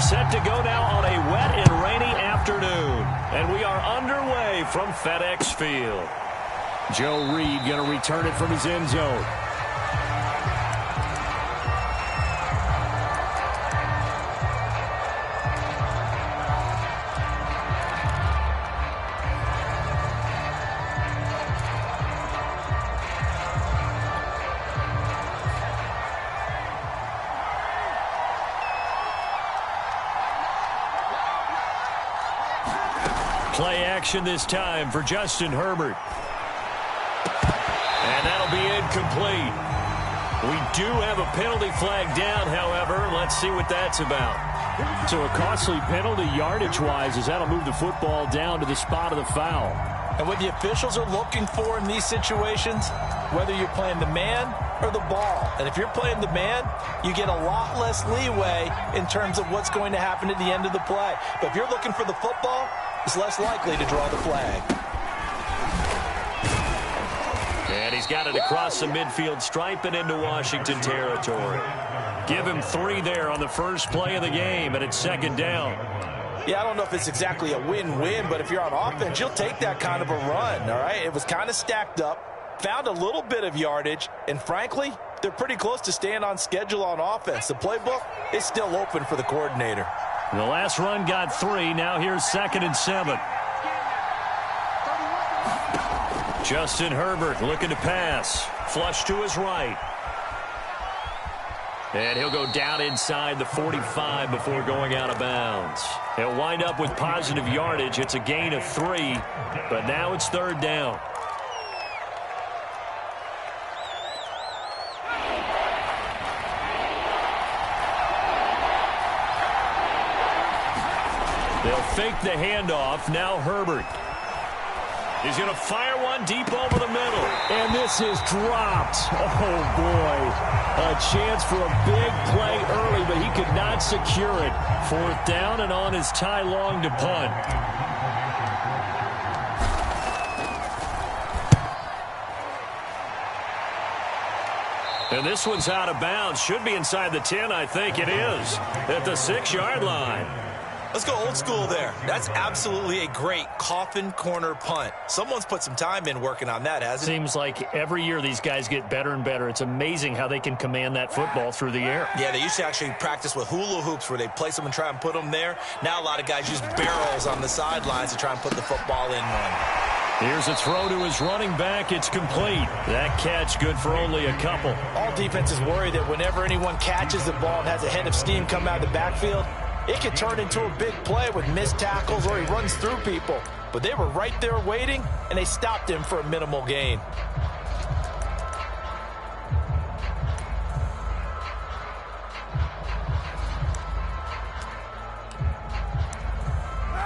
Set to go now on a wet and rainy afternoon. And we are underway from FedEx Field. Joe Reed going to return it from his end zone. Play action this time for Justin Herbert. And that'll be incomplete. We do have a penalty flag down, however. Let's see what that's about. So a costly penalty yardage-wise as that'll move the football down to the spot of the foul. And what the officials are looking for in these situations, whether you're playing the man or the ball. And if you're playing the man, you get a lot less leeway in terms of what's going to happen at the end of the play. But if you're looking for the football, it's less likely to draw the flag. And he's got it across the midfield stripe and into Washington territory. Give him 3 there on the first play of the game, and it's second down. Yeah, I don't know if it's exactly a win-win, but if you're on offense, you'll take that kind of a run, all right? It was kind of stacked up, found a little bit of yardage, and frankly, they're pretty close to staying on schedule on offense. The playbook is still open for the coordinator. The last run got 3. Now here's 2nd and 7. Justin Herbert looking to pass. Flush to his right. And he'll go down inside the 45 before going out of bounds. He'll wind up with positive yardage. It's a gain of 3, but now it's 3rd down. They'll fake the handoff. Now Herbert. He's going to fire one deep over the middle. And this is dropped. Oh, boy. A chance for a big play early, but he could not secure it. 4th down and on is Ty Long to punt. And this one's out of bounds. Should be inside the 10, I think it is. At the 6-yard line. Let's go old school there. That's absolutely a great coffin corner punt. Someone's put some time in working on that, hasn't it? Seems like every year these guys get better and better. It's amazing how they can command that football through the air. Yeah, they used to actually practice with hula hoops where they place them and try and put them there. Now a lot of guys use barrels on the sidelines to try and put the football in one. Here's a throw to his running back. It's complete. That catch good for only a couple. All defenses worry that whenever anyone catches the ball and has a head of steam come out of the backfield, it could turn into a big play with missed tackles or he runs through people. But they were right there waiting, and they stopped him for a minimal gain.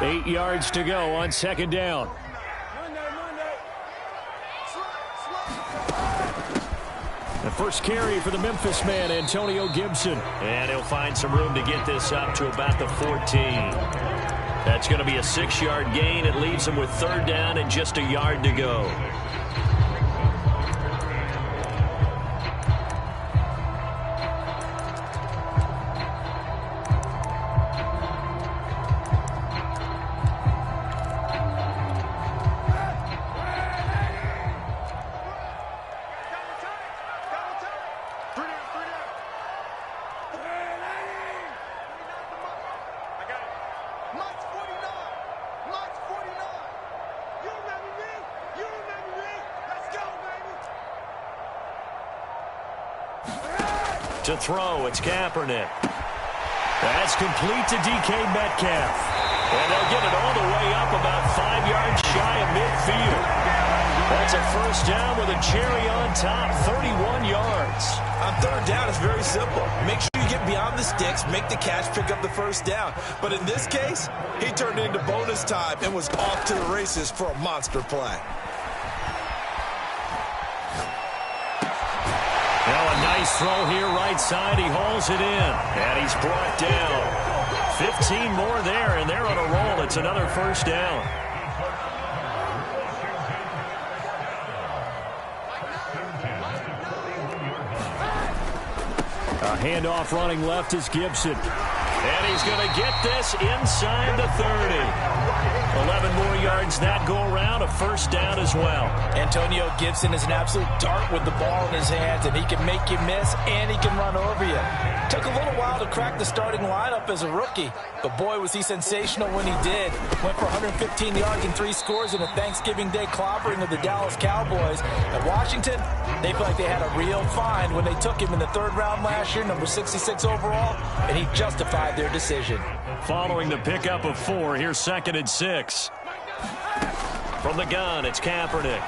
Eight yards to go on 2nd down. The first carry for the Memphis man, Antonio Gibson. And he'll find some room to get this up to about the 14. That's going to be a 6-yard gain. It leaves him with 3rd down and just a yard to go. To throw, it's Kaepernick. That's complete to DK Metcalf. And they'll get it all the way up about 5 yards shy of midfield. That's a 1st down with a cherry on top, 31 yards. On 3rd down, it's very simple. Make sure you get beyond the sticks, make the catch, pick up the 1st down. But in this case, he turned into bonus time and was off to the races for a monster play. Now a nice throw here right side. He hauls it in. And he's brought down. 15 more there, and they're on a roll. It's another 1st down. A handoff running left is Gibson. And he's going to get this inside the 30. 11 more yards that go around, a first down as well. Antonio Gibson is an absolute dart with the ball in his hands, and he can make you miss, and he can run over you. Took a little while to crack the starting lineup as a rookie, but boy, was he sensational when he did. Went for 115 yards and 3 scores in a Thanksgiving Day clobbering of the Dallas Cowboys. At Washington, they feel like they had a real find when they took him in the 3rd round last year, number 66 overall, and he justified their decision. Following the pickup of 4, here's 2nd and 6. From the gun, it's Kaepernick.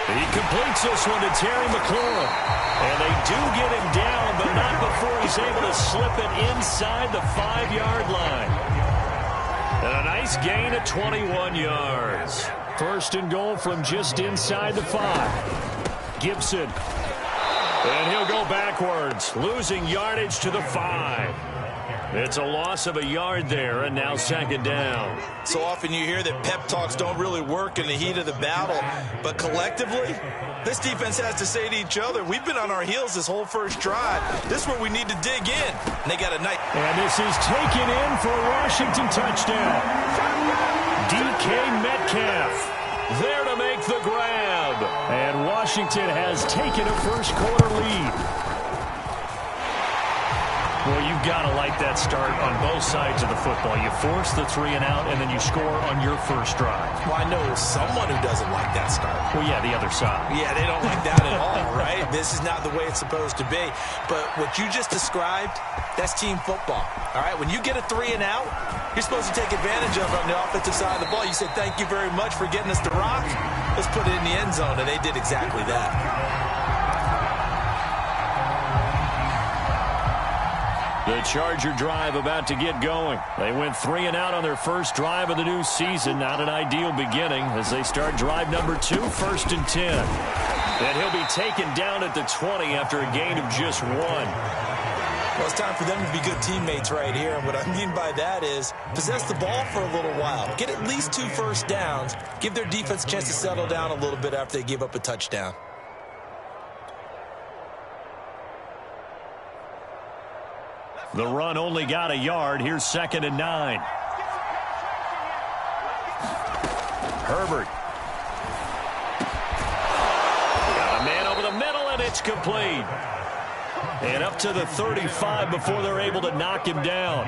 He completes this one to Terry McLaurin. And they do get him down, but not before he's able to slip it inside the 5-yard line. And a nice gain of 21 yards. 1st and goal from just inside the 5. Gibson. And he'll go backwards, losing yardage to the 5. It's a loss of a yard there, and now 2nd down. So often you hear that pep talks don't really work in the heat of the battle, but collectively, this defense has to say to each other, we've been on our heels this whole first drive. This is where we need to dig in. And they got a nice... And this is taken in for a Washington touchdown. DK Metcalf there to make the grab. And Washington has taken a first-quarter lead. Well, you've got to like that start on both sides of the football. You force the 3 and out, and then you score on your first drive. Well, I know someone who doesn't like that start. Well, yeah, the other side. Yeah, they don't like that at all, right? This is not the way it's supposed to be. But what you just described, that's team football, all right? When you get a 3 and out, you're supposed to take advantage of it on the offensive side of the ball. You said, thank you very much for getting us the rock. Let's put it in the end zone, and they did exactly that. The Charger drive about to get going. They went 3 and out on their first drive of the new season. Not an ideal beginning as they start drive number 2, 1st and 10. And he'll be taken down at the 20 after a gain of just 1. Well, it's time for them to be good teammates right here. And what I mean by that is possess the ball for a little while. Get at least 2 first downs. Give their defense a chance to settle down a little bit after they give up a touchdown. The run only got a yard. Here's 2nd and 9. Herbert. Got a man over the middle, and it's complete. And up to the 35 before they're able to knock him down.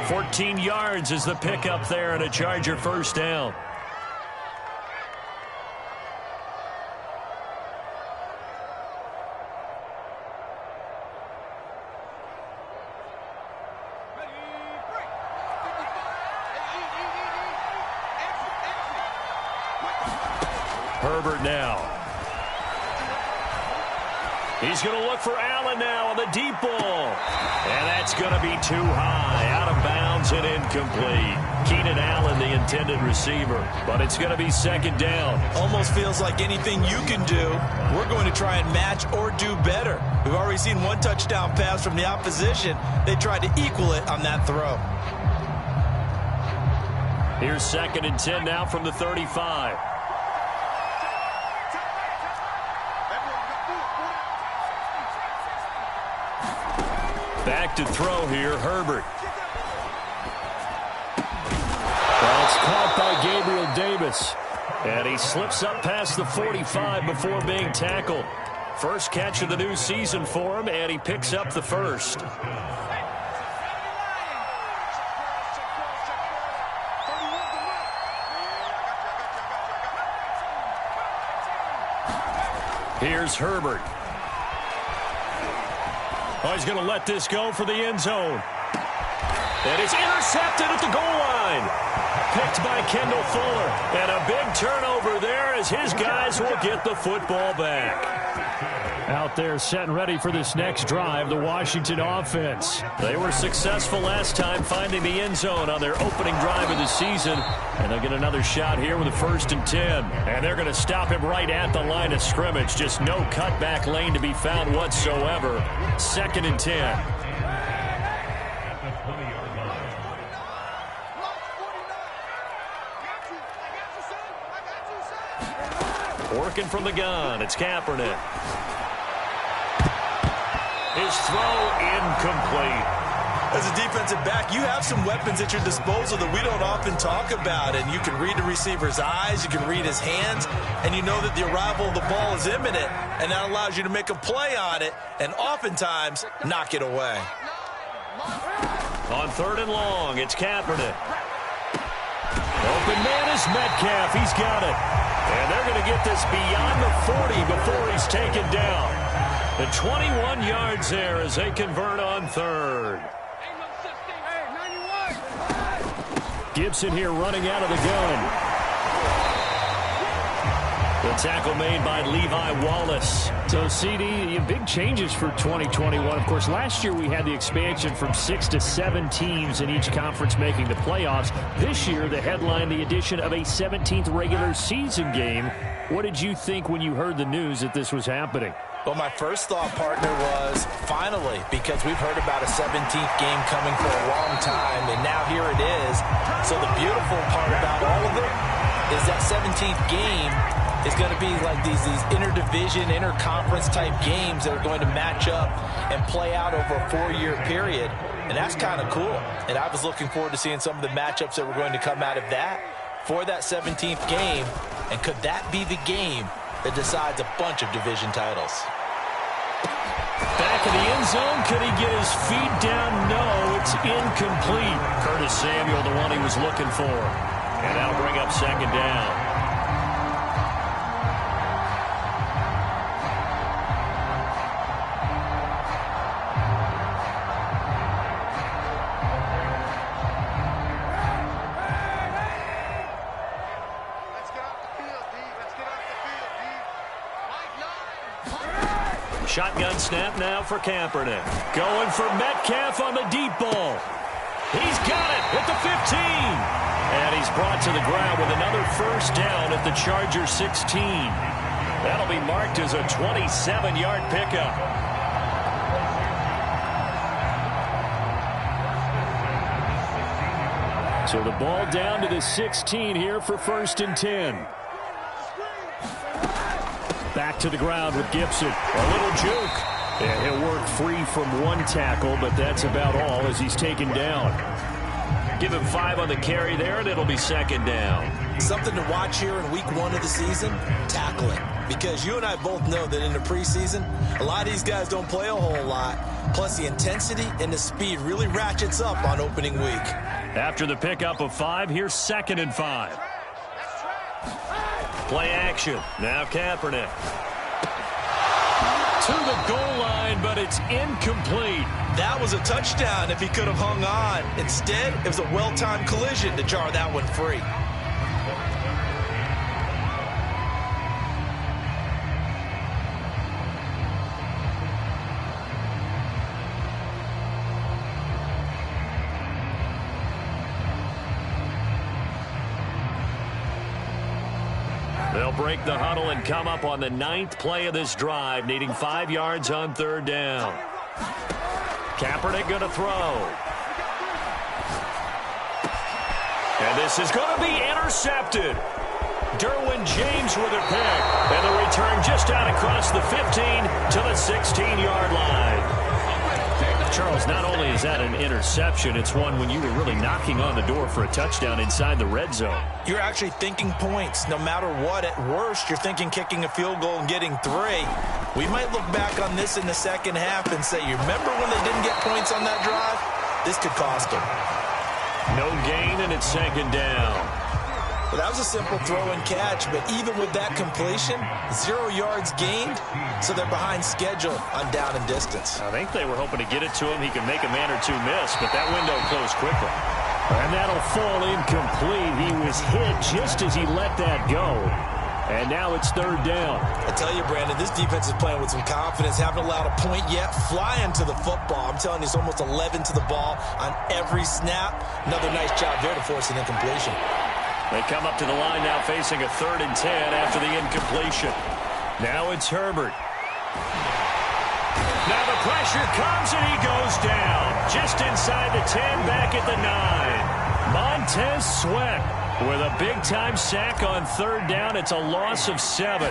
14 yards is the pickup there, and a Charger first down. Herbert now. He's going to look for Allen now on the deep ball. And that's going to be too high. Out of bounds and incomplete. Keenan Allen, the intended receiver. But it's going to be 2nd down. Almost feels like anything you can do, we're going to try and match or do better. We've already seen 1 touchdown pass from the opposition. They tried to equal it on that throw. Here's 2nd and 10 now from the 35. Back to throw here, Herbert. That's caught by Gabriel Davis. And he slips up past the 45 before being tackled. First catch of the new season for him, and he picks up the first. Here's Herbert. Oh, he's going to let this go for the end zone. And it's intercepted at the goal line. Picked by Kendall Fuller. And a big turnover there as his guys will get the football back. Out there set and ready for this next drive, the Washington offense. They were successful last time finding the end zone on their opening drive of the season. And they'll get another shot here with a 1st and 10. And they're going to stop him right at the line of scrimmage. Just no cutback lane to be found whatsoever. 2nd and 10. Working from the gun, it's Kaepernick. His throw incomplete. As a defensive back, you have some weapons at your disposal that we don't often talk about, and you can read the receiver's eyes, you can read his hands, and you know that the arrival of the ball is imminent, and that allows you to make a play on it and oftentimes knock it away. On 3rd and long, it's Kaepernick. Open man is Metcalf. He's got it. And they're going to get this beyond the 40 before he's taken down. The 21 yards there as they convert on 3rd. Gibson here running out of the gun. The tackle made by Levi Wallace. So, CD, big changes for 2021. Of course, last year we had the expansion from 6 to 7 teams in each conference making the playoffs. This year, the headline, the addition of a 17th regular season game. What did you think when you heard the news that this was happening? Well, my first thought, partner, was finally, because we've heard about a 17th game coming for a long time, and now here it is. So the beautiful part about all of it is that 17th game is going to be like these interdivision, interconference type games that are going to match up and play out over a 4-year period. And that's kind of cool. And I was looking forward to seeing some of the matchups that were going to come out of that for that 17th game. And could that be the game that decides a bunch of division titles? Back in the end zone, could he get his feet down? No, it's incomplete. Curtis Samuel, the one he was looking for. And that'll bring up 2nd down. Shotgun snap now for Kaepernick. Going for Metcalf on the deep ball. He's got it at the 15. And he's brought to the ground with another 1st down at the Chargers 16. That'll be marked as a 27-yard pickup. So the ball down to the 16 here for 1st and 10. Back to the ground with Gibson. A little juke. And he'll work free from one tackle, but that's about all as he's taken down. Give him 5 on the carry there, and it'll be 2nd down. Something to watch here in week 1 of the season, tackling. Because you and I both know that in the preseason, a lot of these guys don't play a whole lot. Plus, the intensity and the speed really ratchets up on opening week. After the pickup of 5, here's 2nd and 5. Play action. Now Kaepernick. To the goal line, but it's incomplete. That was a touchdown if he could have hung on. Instead, it was a well-timed collision to jar that one free. They'll break the huddle and come up on the 9th play of this drive, needing 5 yards on 3rd down. Kaepernick going to throw. And this is going to be intercepted. Derwin James with a pick. And the return just out across the 15 to the 16-yard line. Charles, not only is that an interception, it's one when you were really knocking on the door for a touchdown inside the red zone. You're actually thinking points. No matter what, at worst, you're thinking kicking a field goal and getting 3. We might look back on this in the second half and say, you remember when they didn't get points on that drive? This could cost them. No gain, and it's 2nd down. Well, that was a simple throw and catch, but even with that completion, 0 yards gained, so they're behind schedule on down and distance. I think they were hoping to get it to him. He could make a man or two miss, but that window closed quickly. And that'll fall incomplete. He was hit just as he let that go. And now it's 3rd down. I tell you, Brandon, this defense is playing with some confidence. Haven't allowed a point yet. Flying to the football. I'm telling you, it's almost 11 to the ball on every snap. Another nice job there to force an incompletion. They come up to the line now facing a 3rd and 10 after the incompletion. Now it's Herbert. Now the pressure comes and he goes down. Just inside the 10, back at the 9. Montez Sweat with a big-time sack on 3rd down. It's a loss of 7.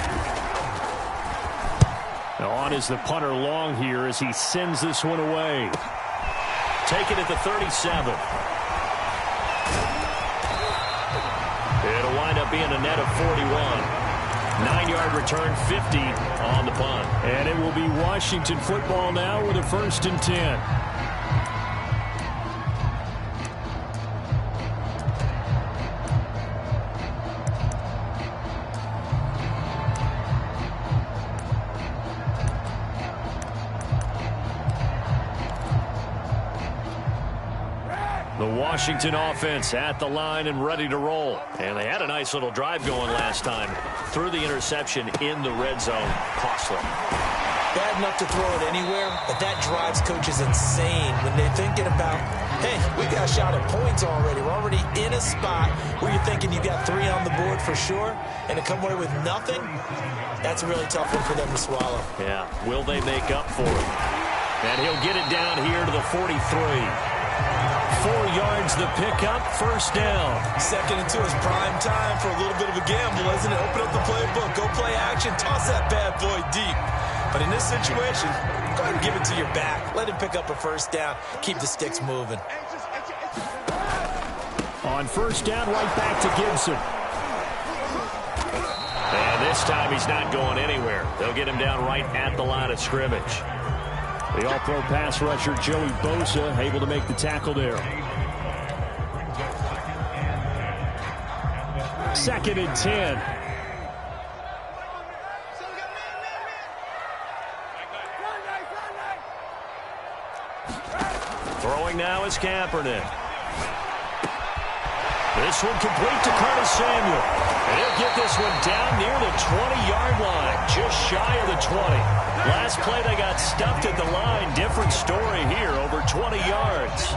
Now on is the punter Long here as he sends this one away. take it at the 37. It'll wind up being a net of 41. 9-yard return, 50 on the punt. And it will be Washington football now with a 1st and 10. The Washington offense at the line and ready to roll. And they had a nice little drive going last time. Threw the interception in the red zone. Costly. Bad enough to throw it anywhere, but that drives coaches insane when they're thinking about, hey, we got a shot at points already. We're already in a spot where you're thinking you got 3 on the board for sure, and to come away with nothing, that's a really tough one for them to swallow. Yeah, will they make up for it? And he'll get it down here to the 43. 4 yards the pickup, 1st down. 2nd and 2 is prime time for a little bit of a gamble, isn't it? Open up the playbook, go play action, toss that bad boy deep. But in this situation, go ahead and give it to your back. Let him pick up a 1st down, keep the sticks moving. On 1st down, right back to Gibson. And this time he's not going anywhere. They'll get him down right at the line of scrimmage. The all-pro pass rusher, Joey Bosa, able to make the tackle there. 2nd and 10. Throwing now is Kaepernick. This one complete to Curtis Samuel. And he'll get this one down near the 20-yard line, just shy of the 20. Last play they got stuffed at the line. Different story here, over 20 yards.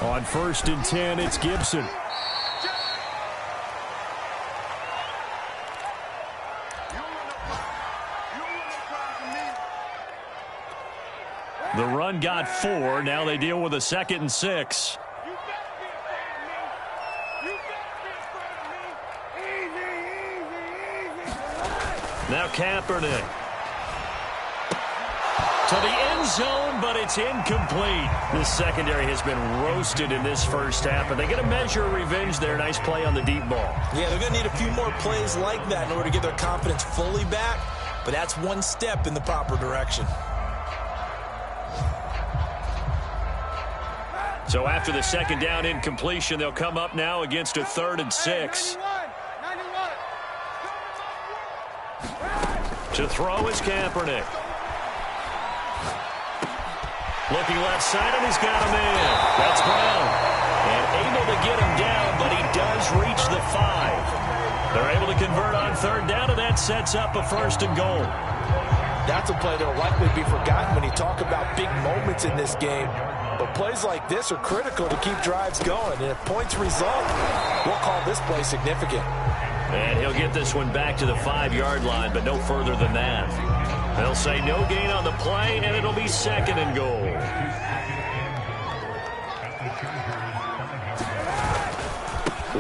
On 1st and 10, it's Gibson. The run got 4. Now they deal with a 2nd and 6. Now Kaepernick. To the end zone, but it's incomplete. This secondary has been roasted in this 1st half, but they get a measure of revenge there. Nice play on the deep ball. Yeah, they're going to need a few more plays like that in order to get their confidence fully back, but that's one step in the proper direction. So after the 2nd down incompletion, they'll come up now against a 3rd and 6. To throw is Kaepernick. Looking left side, and he's got him in. That's Brown. And able to get him down, but he does reach the 5. They're able to convert on 3rd down, and that sets up a 1st and goal. That's a play that will likely be forgotten when you talk about big moments in this game. But plays like this are critical to keep drives going. And if points result, we'll call this play significant. And he'll get this one back to the 5-yard line, but no further than that. They'll say no gain on the play, and it'll be 2nd and goal.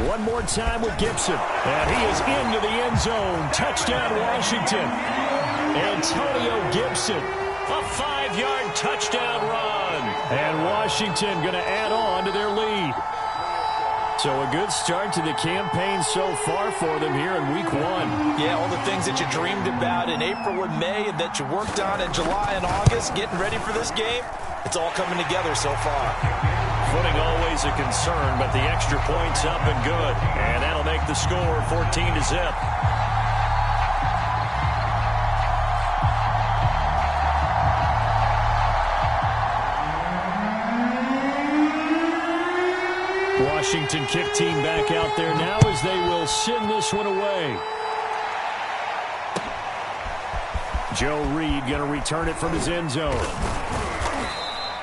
One more time with Gibson. And he is into the end zone. Touchdown, Washington. Antonio Gibson. A 5-yard touchdown run. And Washington going to add on to their lead. So a good start to the campaign so far for them here in week 1. Yeah, all the things that you dreamed about in April and May and that you worked on in July and August, getting ready for this game, it's all coming together so far. Footing always a concern, but the extra point's up and good. And that'll make the score 14-0. Washington kick team back out there now as they will send this one away. Joe Reed going to return it from his end zone.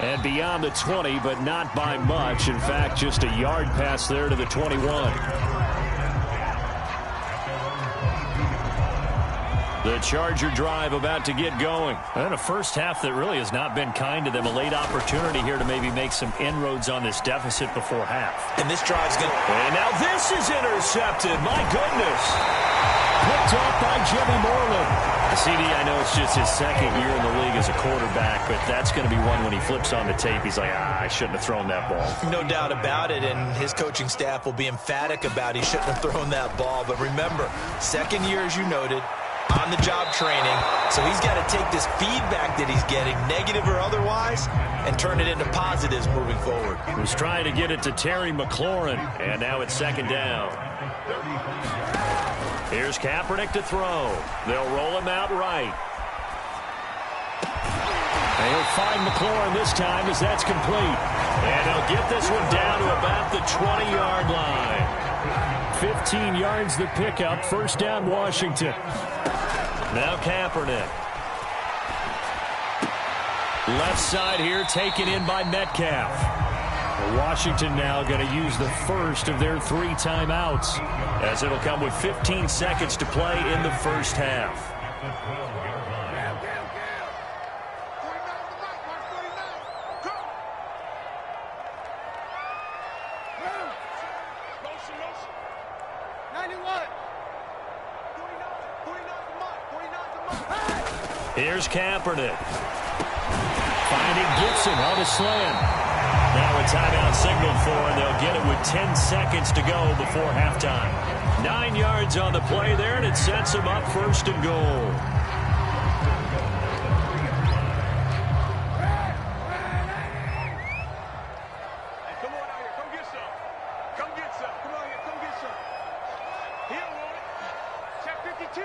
And beyond the 20, but not by much. In fact, just a yard pass there to the 21. The Charger drive about to get going. And a 1st half that really has not been kind to them. A late opportunity here to maybe make some inroads on this deficit before half. And this drive's going to... And now this is intercepted. My goodness. Picked off by Jimmy Moreland. CD, I know it's just his second year in the league as a quarterback, but that's going to be one when he flips on the tape, he's like, I shouldn't have thrown that ball. No doubt about it, and his coaching staff will be emphatic about he shouldn't have thrown that ball. But remember, second year, as you noted, on-the-job training, so he's got to take this feedback that he's getting, negative or otherwise, and turn it into positives moving forward. He was trying to get it to Terry McLaurin, and now it's second down. Here's Kaepernick to throw. They'll roll him out right. And he'll find McLaurin this time as that's complete. And he'll get this one down to about the 20-yard line. 15 yards the pickup. First down, Washington. Now Kaepernick. Left side here taken in by Metcalf. Washington now going to use the first of their 3 timeouts, as it'll come with 15 seconds to play in the first half. Here's Kaepernick. Finding Gibson on a slam. Now a timeout signaled for, and they'll get it with 10 seconds to go before halftime. 9 yards on the play there, and it sets them up first and goal. Come on out here. Come get some. Come get some. Come on here. Come get some. He don't want it. Check 52.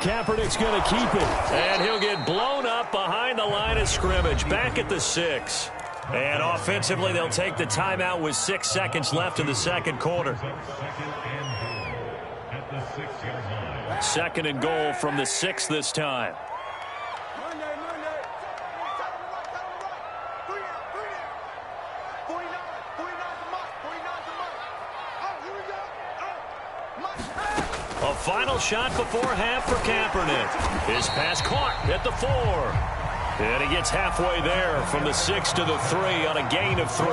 Kaepernick's going to keep it. And he'll get blown up behind the line of scrimmage, back at the 6. And offensively, they'll take the timeout with 6 seconds left in the second quarter. Second and goal from the 6 this time. A final shot before half for Kaepernick. His pass caught at the 4. And he gets halfway there from the 6 to the 3 on a gain of 3.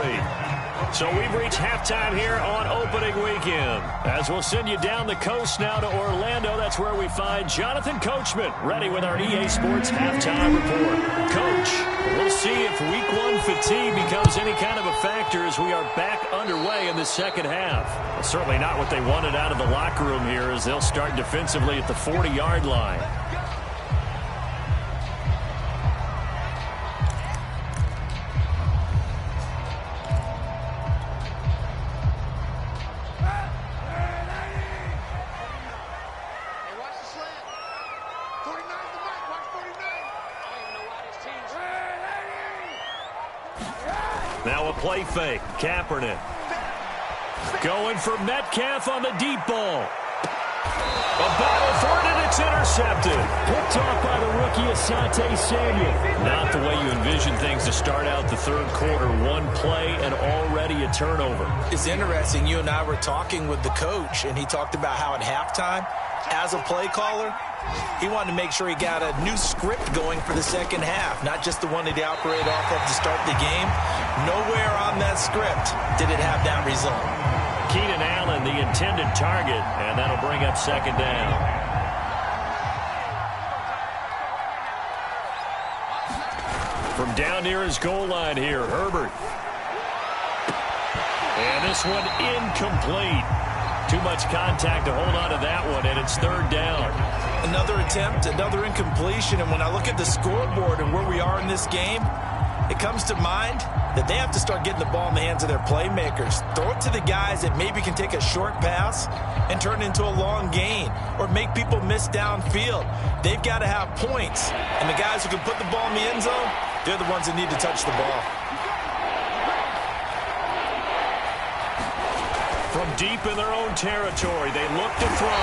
So we've reached halftime here on opening weekend. As we'll send you down the coast now to Orlando, that's where we find Jonathan Coachman ready with our EA Sports halftime report. Coach, we'll see if week 1 fatigue becomes any kind of a factor as we are back underway in the second half. Well, certainly not what they wanted out of the locker room here as they'll start defensively at the 40-yard line. Now a play fake. Kaepernick. Going for Metcalf on the deep ball. A battle for it, and it's intercepted. Picked off by the rookie Asante Samuel. Not the way you envision things to start out the third quarter. One play and already a turnover. It's interesting. You and I were talking with the coach, and he talked about how at halftime, as a play caller, he wanted to make sure he got a new script going for the second half, not just the one that he operated off of to start the game. Nowhere on that script did it have that result. Keenan Allen, the intended target, and that'll bring up second down. From down near his goal line here, Herbert. And this one incomplete. Too much contact to hold on to that one, and it's third down. Another attempt, another incompletion, and when I look at the scoreboard and where we are in this game, it comes to mind that they have to start getting the ball in the hands of their playmakers. Throw it to the guys that maybe can take a short pass and turn it into a long gain or make people miss downfield. They've got to have points, and the guys who can put the ball in the end zone, they're the ones that need to touch the ball. From deep in their own territory, they look to throw.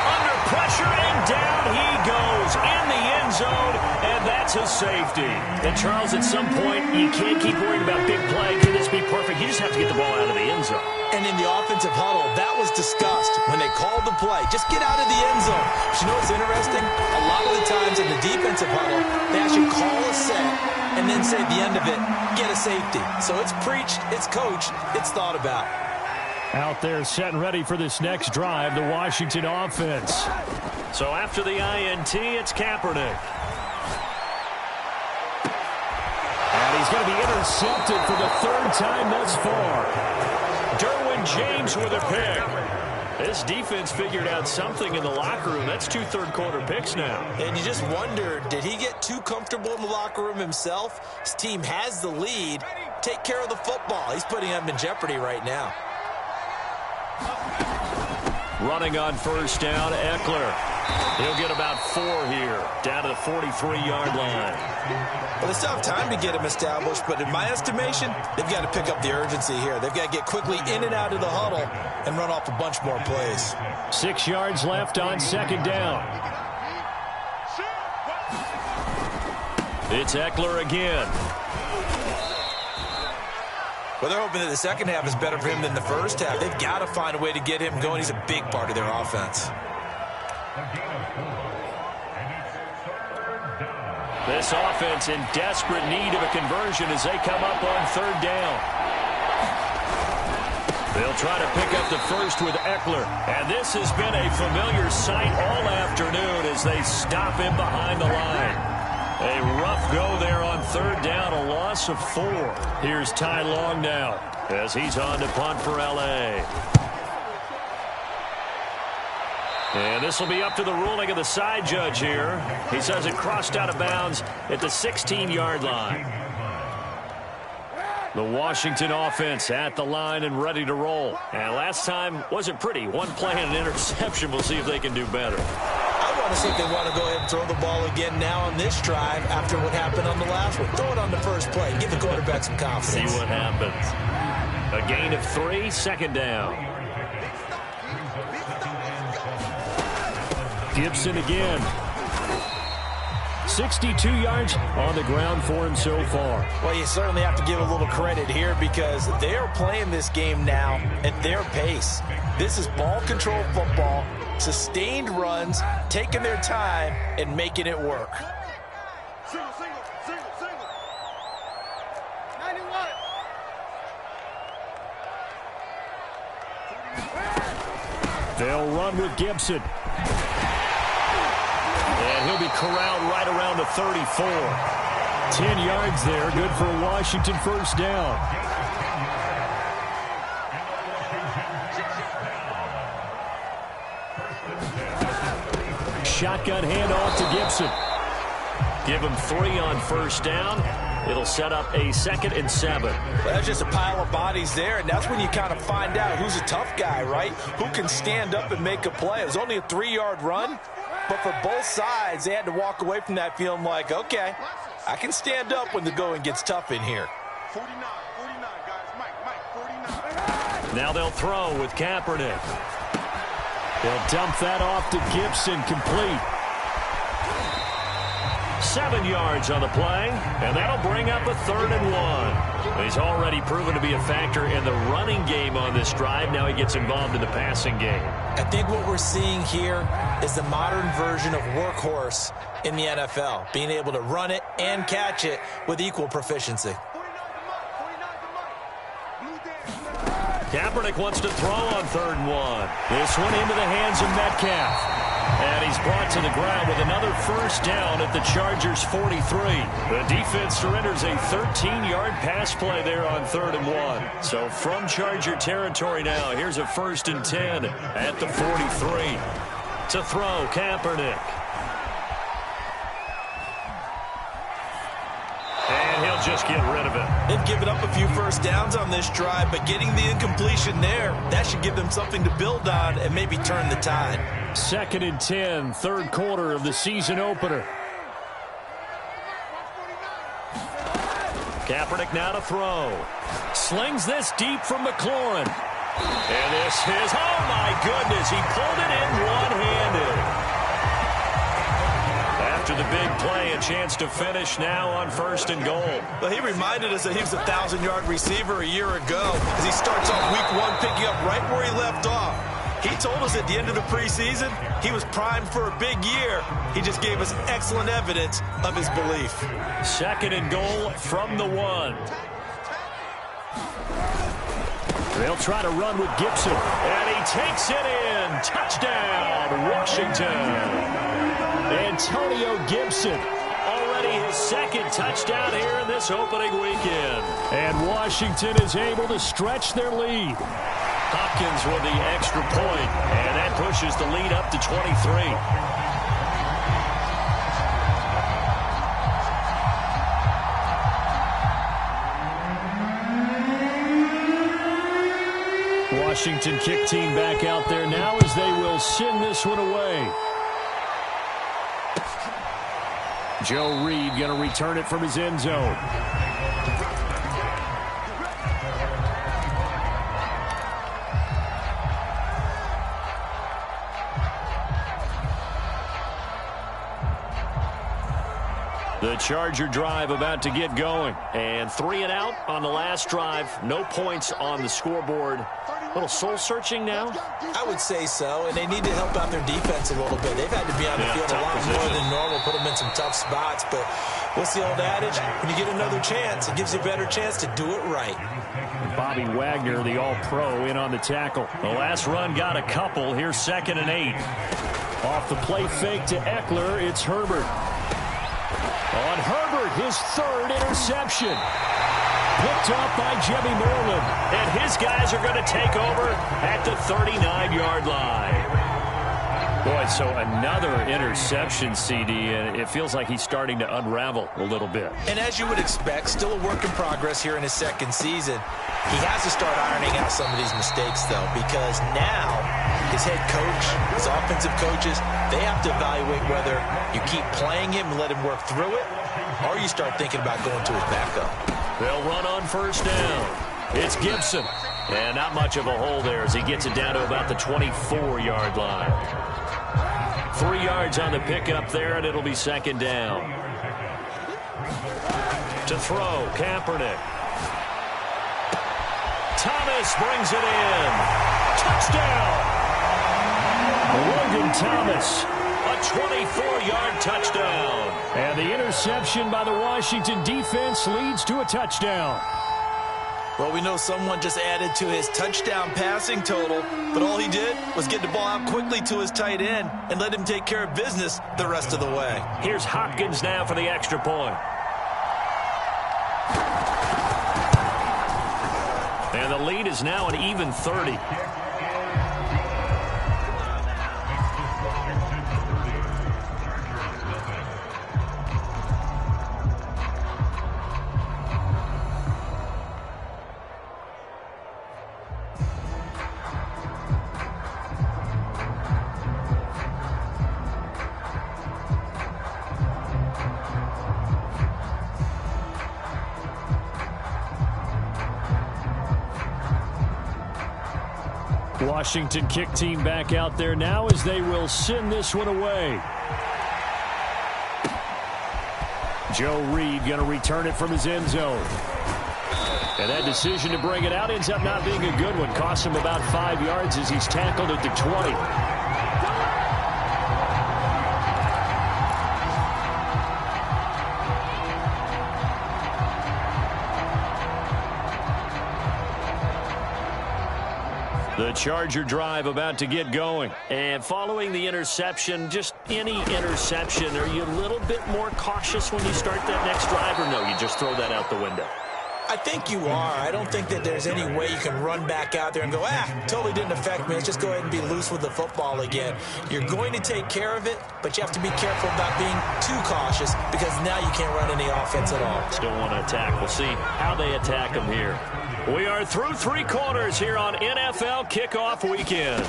Under pressure, and down he goes in the end zone, and that's a safety. And Charles, at some point, you can't keep worrying about big play. Can this be perfect? You just have to get the ball out of the end zone. And in the offensive huddle, that was discussed when they called the play. Just get out of the end zone. But you know what's interesting? A lot of the times in the defensive huddle, they actually call a set and then say at the end of it, get a safety. So it's preached, it's coached, it's thought about. Out there setting ready for this next drive, the Washington offense. So after the INT, it's Kaepernick. And he's going to be intercepted for the third time thus far. Derwin James with a pick. This defense figured out something in the locker room. That's 2 third-quarter picks now. And you just wonder, did he get too comfortable in the locker room himself? His team has the lead. Take care of the football. He's putting them in jeopardy right now. Running on first down, Eckler. He'll get about 4 here, down to the 43-yard line. Well, they still have time to get him established, but in my estimation, they've got to pick up the urgency here. They've got to get quickly in and out of the huddle and run off a bunch more plays. 6 yards left on second down. It's Eckler again. Well, they're hoping that the second half is better for him than the first half. They've got to find a way to get him going. He's a big part of their offense. This offense in desperate need of a conversion as they come up on third down. They'll try to pick up the first with Eckler. And this has been a familiar sight all afternoon as they stop him behind the line. A rough go there on third down, a loss of 4. Here's Ty Long now as he's on to punt for L.A. And this will be up to the ruling of the side judge here. He says it crossed out of bounds at the 16-yard line. The Washington offense at the line and ready to roll. And last time wasn't pretty. 1 play and an interception. We'll see if they can do better. I want to see if they want to go ahead and throw the ball again now on this drive after what happened on the last one. Throw it on the first play. Give the quarterback some confidence. See what happens. A gain of 3, second down. Gibson again. 62 yards on the ground for him so far. Well, you certainly have to give a little credit here because they are playing this game now at their pace. This is ball control football, sustained runs, taking their time, and making it work. Single, single, single, single. 91. They'll run with Gibson. And he'll be corralled right around the 34. 10 yards there, good for a Washington first down. Shotgun handoff to Gibson. Give him 3 on first down. It'll set up a 2nd and 7. Well, that's just a pile of bodies there, and that's when you kind of find out who's a tough guy, right? Who can stand up and make a play. It was only a 3-yard run, but for both sides, they had to walk away from that feeling like, okay, I can stand up when the going gets tough in here. 49, 49, guys. Mike, 49. Now they'll throw with Kaepernick. They'll dump that off to Gibson, complete. 7 yards on the play, and that'll bring up a 3rd and 1. He's already proven to be a factor in the running game on this drive. Now he gets involved in the passing game. I think what we're seeing here is the modern version of workhorse in the NFL, being able to run it and catch it with equal proficiency. 49 to Mike. Blue Dan. Kaepernick wants to throw on 3rd and 1. This one into the hands of Metcalf. And he's brought to the ground with another first down at the Chargers' 43. The defense surrenders a 13-yard pass play there on 3rd and 1. So from Charger territory now, here's a 1st and 10 at the 43. To throw, Kaepernick. And he'll just get rid of it. They've given up a few first downs on this drive, but getting the incompletion there, that should give them something to build on and maybe turn the tide. 2nd and 10, 3rd quarter of the season opener. Kaepernick now to throw. Slings this deep from McLaurin. And this is, oh my goodness, he pulled it in one-handed. After the big play, a chance to finish now on 1st and goal. Well, he reminded us that he was a 1,000-yard receiver a year ago as he starts off week 1 picking up right where he left off. He told us at the end of the preseason he was primed for a big year. He just gave us excellent evidence of his belief. 2nd and goal from the 1. They'll try to run with Gibson. And he takes it in. Touchdown, Washington. Antonio Gibson. Already his second touchdown here in this opening weekend. And Washington is able to stretch their lead. Hopkins with the extra point, and that pushes the lead up to 23. Washington kick team back out there now as they will send this one away. Joe Reed going to return it from his end zone. The Charger drive about to get going. And 3 and out on the last drive. No points on the scoreboard. A little soul-searching now? I would say so, and they need to help out their defense a little bit. They've had to be on the field a lot more than normal, put them in some tough spots. But what's the old adage? When you get another chance, it gives you a better chance to do it right. Bobby Wagner, the all-pro, in on the tackle. The last run got a couple. Here's 2nd and 8. Off the play fake to Eckler, it's Herbert. On Herbert, his 3rd interception. Picked up by Jimmy Moreland. And his guys are going to take over at the 39-yard line. Boy, so another interception, CD, and it feels like he's starting to unravel a little bit. And as you would expect, still a work in progress here in his 2nd season. He has to start ironing out some of these mistakes, though, because now his head coach, his offensive coaches, they have to evaluate whether you keep playing him and let him work through it, or you start thinking about going to his backup. They'll run on 1st down. It's Gibson. And not much of a hole there as he gets it down to about the 24-yard line. 3 yards on the pickup there, and it'll be 2nd down. To throw, Kaepernick. Thomas brings it in. Touchdown! Logan Thomas. A 24-yard touchdown. And the interception by the Washington defense leads to a touchdown. Well, we know someone just added to his touchdown passing total, but all he did was get the ball out quickly to his tight end and let him take care of business the rest of the way. Here's Hopkins now for the extra point. And the lead is now an even 30. Washington kick team back out there now as they will send this one away. Joe Reed going to return it from his end zone. And that decision to bring it out ends up not being a good one. Costs him about 5 yards as he's tackled at the 20. The Charger drive about to get going. And following the interception, just any interception, are you a little bit more cautious when you start that next drive, or no, you just throw that out the window? I think you are. I don't think that there's any way you can run back out there and go, totally didn't affect me. Let's just go ahead and be loose with the football again. You're going to take care of it, but you have to be careful about being too cautious because now you can't run any offense at all. Still want to attack. We'll see how they attack them here. We are through 3 quarters here on NFL Kickoff Weekend.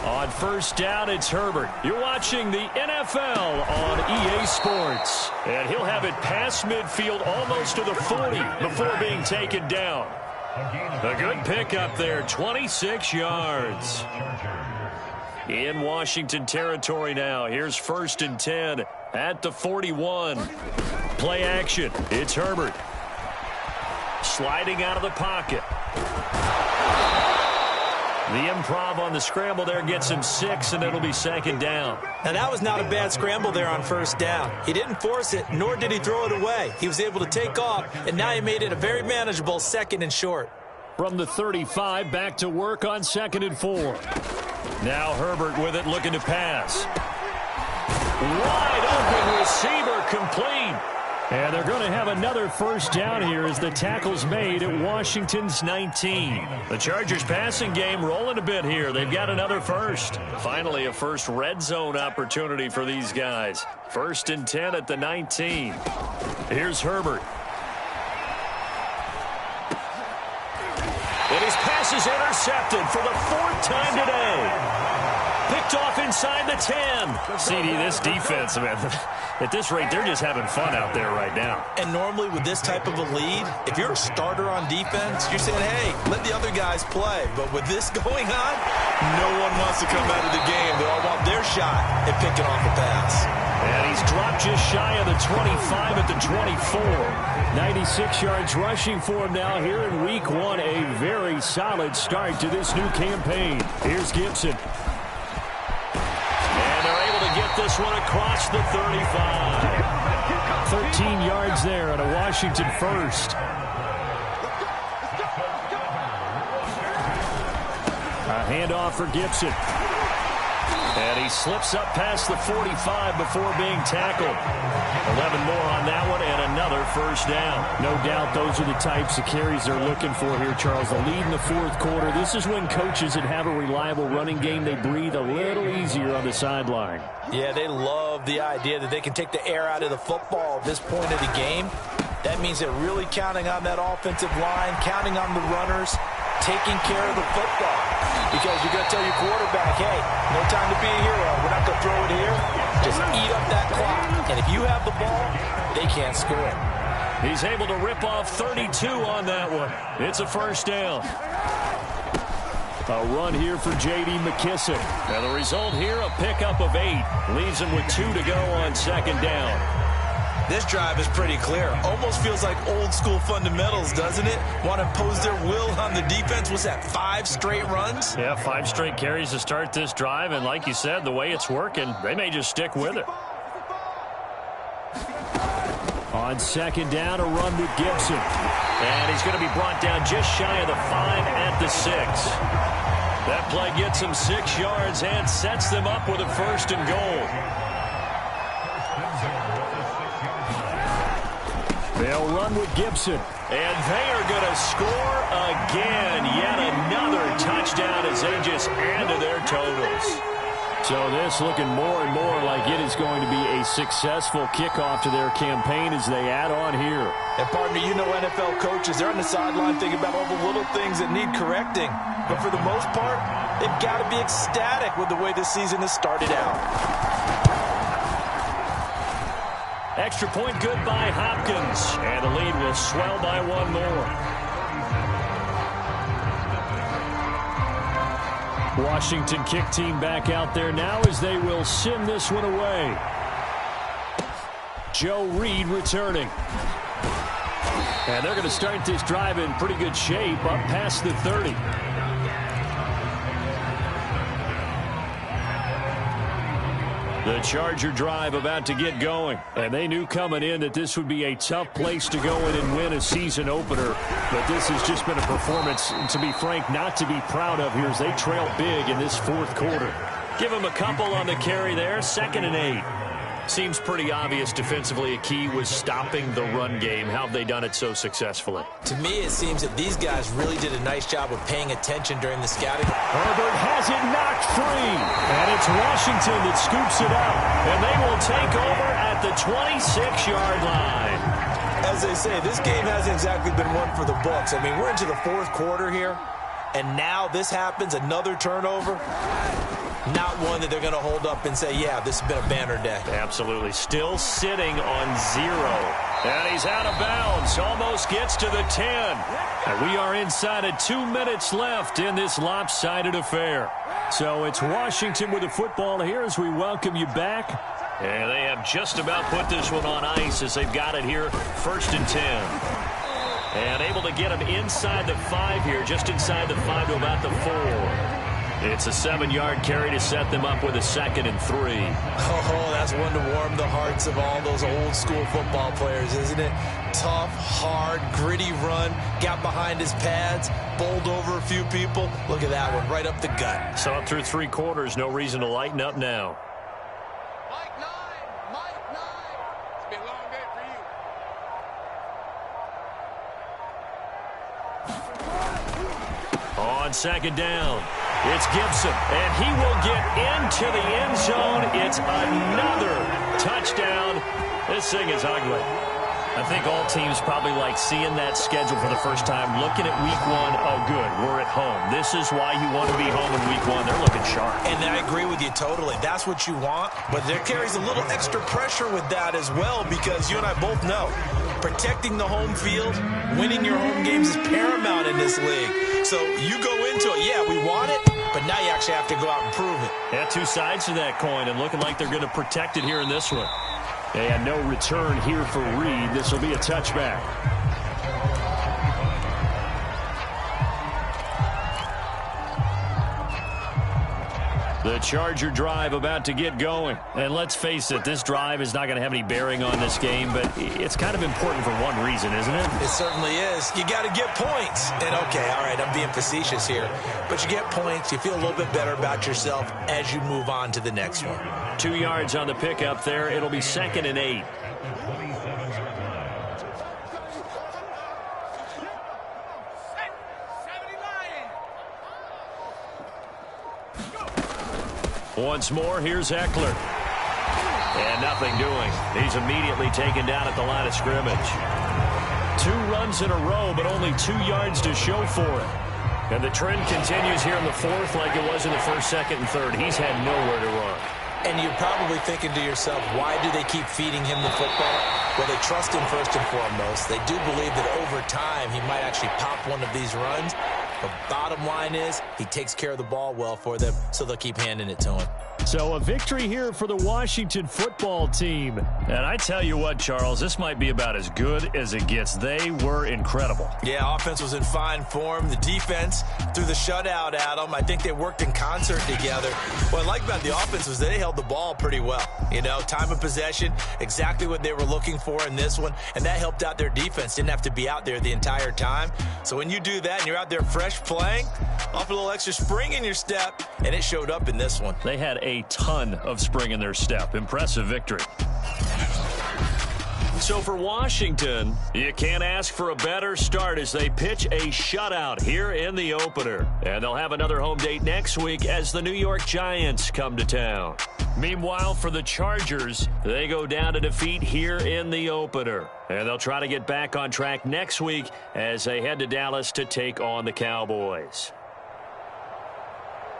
On 1st down, it's Herbert. You're watching the NFL on EA Sports. And he'll have it past midfield almost to the 40 before being taken down. A good pickup there, 26 yards. In Washington territory now. Here's 1st and 10 at the 41. Play action. It's Herbert. Sliding out of the pocket. The improv on the scramble there gets him 6, and it'll be 2nd down. Now, that was not a bad scramble there on 1st down. He didn't force it, nor did he throw it away. He was able to take off, and now he made it a very manageable 2nd and short. From the 35, back to work on 2nd and 4. Now Herbert with it, looking to pass. Wide open receiver, complete. And they're going to have another first down here as the tackle's made at Washington's 19. The Chargers passing game rolling a bit here. They've got another first. Finally, a first red zone opportunity for these guys. 1st and 10 at the 19. Here's Herbert. And his pass is intercepted for the 4th time today. Picked off inside the 10. CD, this defense, man, at this rate, they're just having fun out there right now. And normally with this type of a lead, if you're a starter on defense, you're saying, hey, let the other guys play. But with this going on, no one wants to come out of the game. They all want their shot at picking off a pass. And he's dropped just shy of the 25 at the 24. 96 yards rushing for him now here in week 1. A very solid start to this new campaign. Here's Gibson. And they're able to get this one across the 35. 13 yards there on a Washington first. A handoff for Gibson. And he slips up past the 45 before being tackled. 11 more on that one and another first down. No doubt those are the types of carries they're looking for here, Charles. The lead in the 4th quarter. This is when coaches that have a reliable running game, they breathe a little easier on the sideline. Yeah, they love the idea that they can take the air out of the football at this point of the game. That means they're really counting on that offensive line, counting on the runners, taking care of the football. Because you're going to tell your quarterback, hey, no time to be a hero. We're not going to throw it here. Just eat up that clock. And if you have the ball, they can't score. He's able to rip off 32 on that one. It's a first down. A run here for J.D. McKissic. And the result here, a pickup of 8. Leaves him with 2 to go on 2nd down. This drive is pretty clear. Almost feels like old school fundamentals, doesn't it? Want to impose their will on the defense. Was that 5 straight runs? Yeah, 5 straight carries to start this drive. And like you said, the way it's working, they may just stick with it. On 2nd down, a run with Gibson. And he's going to be brought down just shy of the 5 at the 6. That play gets him 6 yards and sets them up with a 1st and goal. They'll run with Gibson. And they are going to score again. Yet another touchdown as they just add to their totals. So this looking more and more like it is going to be a successful kickoff to their campaign as they add on here. And partner, you know NFL coaches, they're on the sideline thinking about all the little things that need correcting. But for the most part, they've got to be ecstatic with the way this season has started out. Extra point good by Hopkins. And the lead will swell by 1 more. Washington kick team back out there now as they will send this one away. Joe Reed returning. And they're going to start this drive in pretty good shape up past the 30. The Charger drive about to get going. And they knew coming in that this would be a tough place to go in and win a season opener. But this has just been a performance, to be frank, not to be proud of here as they trail big in this 4th quarter. Give them a couple on the carry there. 2nd and 8. Seems pretty obvious defensively a key was stopping the run game. How have they done it so successfully? To me, it seems that these guys really did a nice job of paying attention during the scouting. Herbert has it knocked free. And it's Washington that scoops it up. And they will take over at the 26-yard line. As they say, this game hasn't exactly been one for the books. I mean, we're into the 4th quarter here. And now this happens, another turnover. Not one that they're going to hold up and say, yeah, this has been a banner day. Absolutely. Still sitting on 0. And he's out of bounds. Almost gets to the 10. And we are inside of 2 minutes left in this lopsided affair. So it's Washington with the football here as we welcome you back. And they have just about put this one on ice as they've got it here. 1st and 10. And able to get him inside the 5 here, just inside the 5 to about the 4. It's a 7-yard carry to set them up with a 2nd and 3. Oh, that's one to warm the hearts of all those old-school football players, isn't it? Tough, hard, gritty run, got behind his pads, bowled over a few people. Look at that one, right up the gut. So up through 3 quarters, no reason to lighten up now. Mike 9. It's been a long day for you. On 2nd down, it's Gibson, and he will get into the end zone. It's another touchdown. This thing is ugly. I think all teams probably like seeing that schedule for the first time, looking at week 1. Oh, good, we're at home. This is why you want to be home in week 1. They're looking sharp. And I agree with you totally. That's what you want, but there carries a little extra pressure with that as well, because you and I both know protecting the home field, winning your home games is paramount in this league. So you go into it, yeah, we want it, but now you actually have to go out and prove it. Yeah, 2 sides to that coin, and looking like they're going to protect it here in this one. And no return here for Reed. This will be a touchback. The Charger drive about to get going. And let's face it, this drive is not going to have any bearing on this game, but it's kind of important for one reason, isn't it? It certainly is. You got to get points. And okay, all right, I'm being facetious here, but you get points, you feel a little bit better about yourself as you move on to the next one. 2 yards on the pickup there. It'll be 2nd and 8. Once more, here's Eckler. And nothing doing. He's immediately taken down at the line of scrimmage. 2 runs in a row, but only 2 yards to show for it. And the trend continues here in the 4th like it was in the 1st, 2nd, and 3rd. He's had nowhere to run. And you're probably thinking to yourself, why do they keep feeding him the football? Well, they trust him first and foremost. They do believe that over time he might actually pop one of these runs. The bottom line is he takes care of the ball well for them, so they'll keep handing it to him. So a victory here for the Washington football team. And I tell you what, Charles, this might be about as good as it gets. They were incredible. Yeah, offense was in fine form. The defense threw the shutout at them. I think they worked in concert together. What I like about the offense was they held the ball pretty well. You know, time of possession, exactly what they were looking for in this one, and that helped out their defense. Didn't have to be out there the entire time. So when you do that and you're out there fresh playing, off a little extra spring in your step, and it showed up in this one. They had a ton of spring in their step. Impressive victory. So for Washington, you can't ask for a better start as they pitch a shutout here in the opener. And they'll have another home date next week as the New York Giants come to town. Meanwhile, for the Chargers, they go down to defeat here in the opener. And they'll try to get back on track next week as they head to Dallas to take on the Cowboys.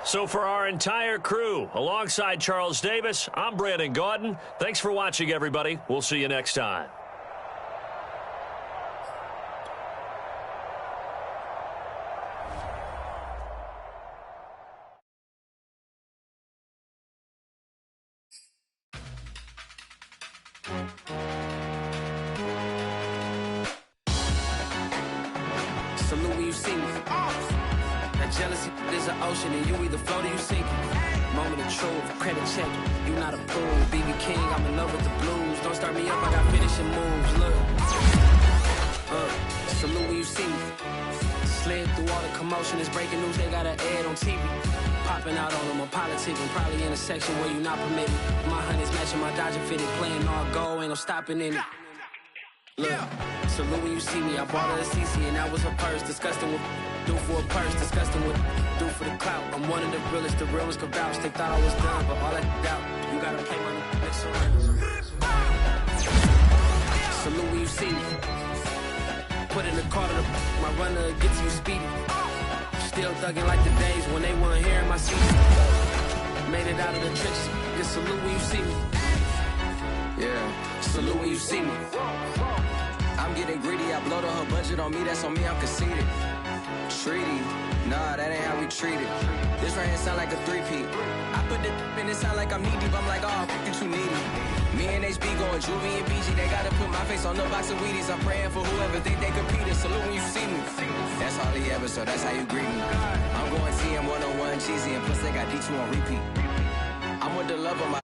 So for our entire crew, alongside Charles Davis, I'm Brandon Gaudin. Thanks for watching, everybody. We'll see you next time. Salute when you see me. That jealousy is an ocean, and you either float or you sink it. Moment of truth, credit check. You not approved. BB King, I'm in love with the blues. Don't start me up, I got finishing moves. Look. Salute when you see me. Slid through all the commotion. It's breaking news, they got an ad on TV. Popping out on them on politics. I'm probably in a section where you not permitted. My honey's matching my Dodger fitted. Playing all goal, ain't no stopping in it. Look, salute when you see me. I bought her a CC and that was her purse. Disgusting with do for a purse. Disgusting with do for the clout. I'm one of the realest. The realest could vouch. They thought I was done, but all that doubt. You gotta play my next round. Salute when you see me. Put in the car to my runner gets you speedy. Still thugging like the days when they weren't here in my seat. Made it out of the trenches. Just salute when you see me. Yeah, salute when you see me. I'm getting greedy, I blowed her budget on me, that's on me, I'm conceited. Treaty, nah, that ain't how we treat it. This right here sound like a three-peat. I put the in it sound like I'm knee deep, I'm like, oh, you too needy. Me and HB going Juvie and BG, they gotta put my face on the box of Wheaties. I'm praying for whoever think they compete. Salute when you see me. That's all Molly ever, so that's how you greet me. I'm going TM 101 cheesy, and plus they got D2 on repeat. I'm with the love of my